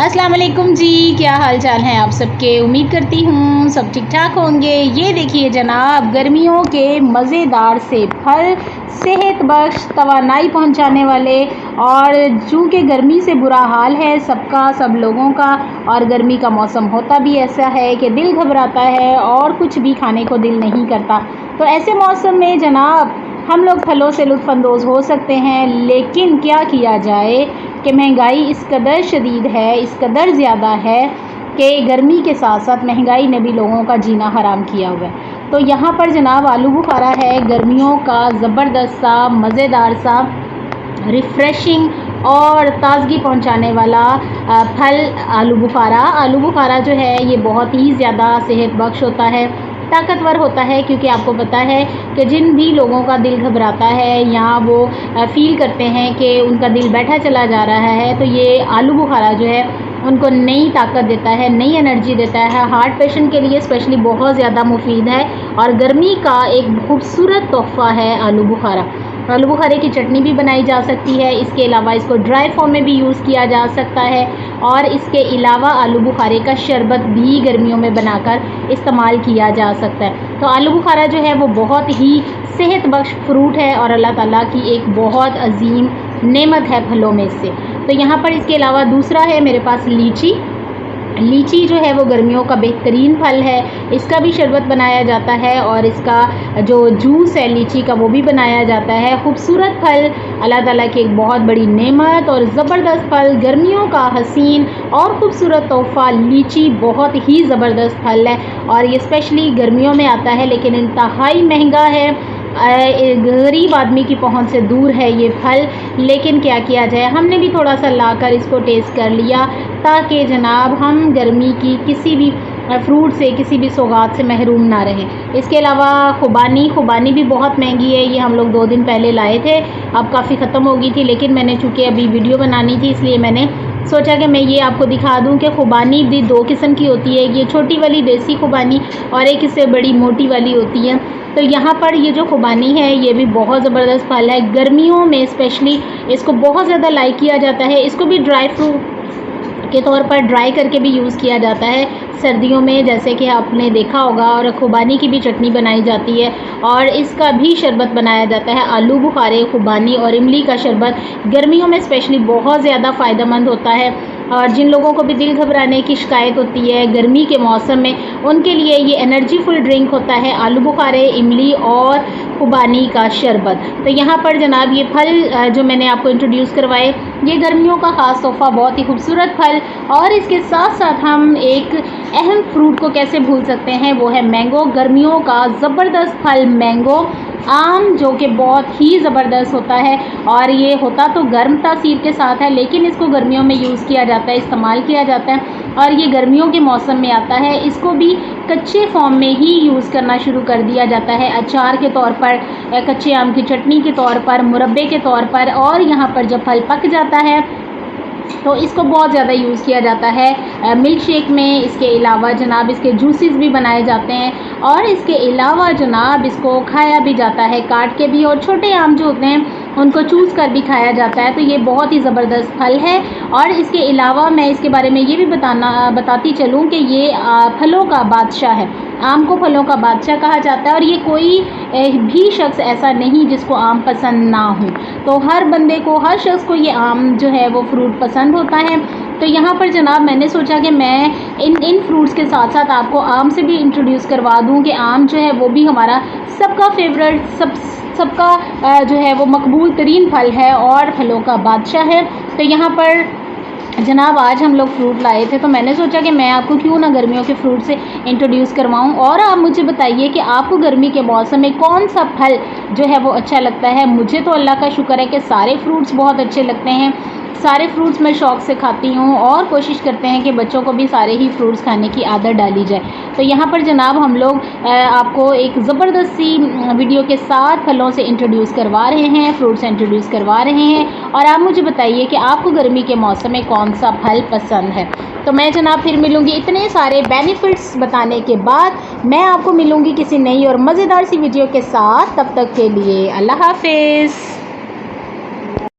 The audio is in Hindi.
अस्सलाम वालेकुम जी, क्या हाल चाल हैं आप सबके। उम्मीद करती हूँ सब ठीक ठाक होंगे। ये देखिए जनाब, गर्मियों के मज़ेदार से फल, सेहत बख्श, तवानाई पहुँचाने वाले, और चूँकि गर्मी से बुरा हाल है सबका, सब लोगों का, और गर्मी का मौसम होता भी ऐसा है कि दिल घबराता है और कुछ भी खाने को दिल नहीं करता। तो ऐसे मौसम में जनाब हम लोग फलों से लुत्फ़अंदोज़ हो सकते हैं, लेकिन क्या किया जाए कि महंगाई इस कदर शदीद है, इस कदर ज़्यादा है कि गर्मी के साथ साथ महंगाई ने भी लोगों का जीना हराम किया हुआ है। तो यहाँ पर जनाब आलू बुखारा है, गर्मियों का ज़बरदस्त सा, मज़ेदार सा, रिफ़्रेशिंग और ताज़गी पहुँचाने वाला फल आलू बुखारा। आलू बुखारा जो है ये बहुत ही ज़्यादा सेहत बख्श होता है, ताकतवर होता है, क्योंकि आपको पता है कि जिन भी लोगों का दिल घबराता है या वो फ़ील करते हैं कि उनका दिल बैठा चला जा रहा है, तो ये आलू बुखारा जो है उनको नई ताकत देता है, नई एनर्जी देता है। हार्ट पेशेंट के लिए स्पेशली बहुत ज़्यादा मुफीद है और गर्मी का एक खूबसूरत तोहफ़ा है आलू बुखारा। आलू बुखारे की चटनी भी बनाई जा सकती है, इसके अलावा इसको ड्राई फॉर्म में भी यूज़ किया जा सकता है, और इसके अलावा आलू बुखारे का शरबत भी गर्मियों में बनाकर इस्तेमाल किया जा सकता है। तो आलू बुखारा जो है वो बहुत ही सेहत बख्श फ्रूट है और अल्लाह ताला की एक बहुत अजीम नेमत है फलों में से। तो यहाँ पर इसके अलावा दूसरा है मेरे पास लीची। लीची जो है वो गर्मियों का बेहतरीन फल है, इसका भी शरबत बनाया जाता है और इसका जो जूस है लीची का वो भी बनाया जाता है। खूबसूरत फल, अल्लाह ताला की एक बहुत बड़ी नेमत और ज़बरदस्त फल, गर्मियों का हसीन और ख़ूबसूरत तोहफ़ा लीची बहुत ही ज़बरदस्त फल है और ये स्पेशली गर्मियों में आता है, लेकिन इंतहाई महंगा है। गरीब आदमी की पहुंच से दूर है ये फल, लेकिन क्या किया जाए, हमने भी थोड़ा सा लाकर इसको टेस्ट कर लिया ताकि जनाब हम गर्मी की किसी भी फ्रूट से, किसी भी सौगात से महरूम ना रहें। इसके अलावा खुबानी भी बहुत महंगी है। ये हम लोग 2 दिन पहले लाए थे, अब काफ़ी ख़त्म हो गई थी, लेकिन मैंने चूँकि अभी वीडियो बनानी थी इसलिए मैंने सोचा कि मैं ये आपको दिखा दूं कि खुबानी भी 2 किस्म की होती है। ये छोटी वाली देसी खुबानी और एक इससे बड़ी मोटी वाली होती है। तो यहाँ पर ये जो खुबानी है ये भी बहुत ज़बरदस्त फल है, गर्मियों में स्पेशली इसको बहुत ज़्यादा लाइक किया जाता है। इसको भी ड्राई फ्रूट के तौर पर ड्राई करके भी यूज़ किया जाता है सर्दियों में, जैसे कि आपने देखा होगा, और खुबानी की भी चटनी बनाई जाती है और इसका भी शरबत बनाया जाता है। आलू बुखारे, खुबानी और इमली का शरबत गर्मियों में स्पेशली बहुत ज़्यादा फ़ायदेमंद होता है, और जिन लोगों को भी दिल घबराने की शिकायत होती है गर्मी के मौसम में, उनके लिए ये एनर्जीफुल ड्रिंक होता है, आलू बुखारे, इमली और खुबानी का शरबत। तो यहाँ पर जनाब ये फल जो मैंने आपको इंट्रोड्यूस करवाए, ये गर्मियों का ख़ास तोहफ़ा, बहुत ही खूबसूरत फल, और इसके साथ साथ हम एक अहम फ्रूट को कैसे भूल सकते हैं, वो है मैंगो। गर्मियों का ज़बरदस्त फल मैंगो, आम जो कि बहुत ही ज़बरदस्त होता है, और ये होता तो गर्म तासीर के साथ है, लेकिन इसको गर्मियों में यूज़ किया जाता है, इस्तेमाल किया जाता है, और ये गर्मियों के मौसम में आता है। इसको भी कच्चे फॉर्म में ही यूज़ करना शुरू कर दिया जाता है, अचार के तौर पर, कच्चे आम की चटनी के तौर पर, मुरब्बे के तौर पर, और यहाँ पर जब फल पक जाता है तो इसको बहुत ज़्यादा यूज़ किया जाता है मिल्क शेक में। इसके अलावा जनाब इसके जूसेस भी बनाए जाते हैं, और इसके अलावा जनाब इसको खाया भी जाता है काट के भी, और छोटे आम जो होते हैं उनको चूस कर भी खाया जाता है। तो ये बहुत ही ज़बरदस्त फल है। और इसके अलावा मैं इसके बारे में ये भी बताती चलूँ कि ये फलों का बादशाह है। आम को फलों का बादशाह कहा जाता है, और ये कोई भी शख्स ऐसा नहीं जिसको आम पसंद ना हो। तो हर बंदे को, हर शख्स को ये आम जो है वो फ्रूट पसंद होता है। तो यहाँ पर जनाब मैंने सोचा कि मैं इन फ्रूट्स के साथ साथ आपको आम से भी इंट्रोड्यूस करवा दूँ कि आम जो है वो भी हमारा सबका फेवरेट, सबका जो है वो मकबूल तरीन फल है और फलों का बादशाह है। तो यहाँ पर जनाब आज हम लोग फ्रूट लाए थे, तो मैंने सोचा कि मैं आपको क्यों ना गर्मियों के फ्रूट से इंट्रोड्यूस करवाऊं, और आप मुझे बताइए कि आपको गर्मी के मौसम में कौन सा फल जो है वो अच्छा लगता है। मुझे तो अल्लाह का शुक्र है कि सारे फ्रूट्स बहुत अच्छे लगते हैं, सारे फ्रूट्स मैं शौक़ से खाती हूँ, और कोशिश करते हैं कि बच्चों को भी सारे ही फ्रूट्स खाने की आदत डाली जाए। तो यहाँ पर जनाब हम लोग आपको एक ज़बरदस्त सी वीडियो के साथ फलों से इंट्रोड्यूस करवा रहे हैं, फ्रूट से इंट्रोड्यूस करवा रहे हैं, और आप मुझे बताइए कि आपको गर्मी के मौसम में कौन सा फल पसंद है। तो मैं जनाब फिर मिलूँगी इतने सारे बेनिफिट्स बताने के बाद, मैं आपको मिलूँगी किसी नई और मज़ेदार सी वीडियो के साथ। तब तक के लिए अल्लाह हाफ़िज़।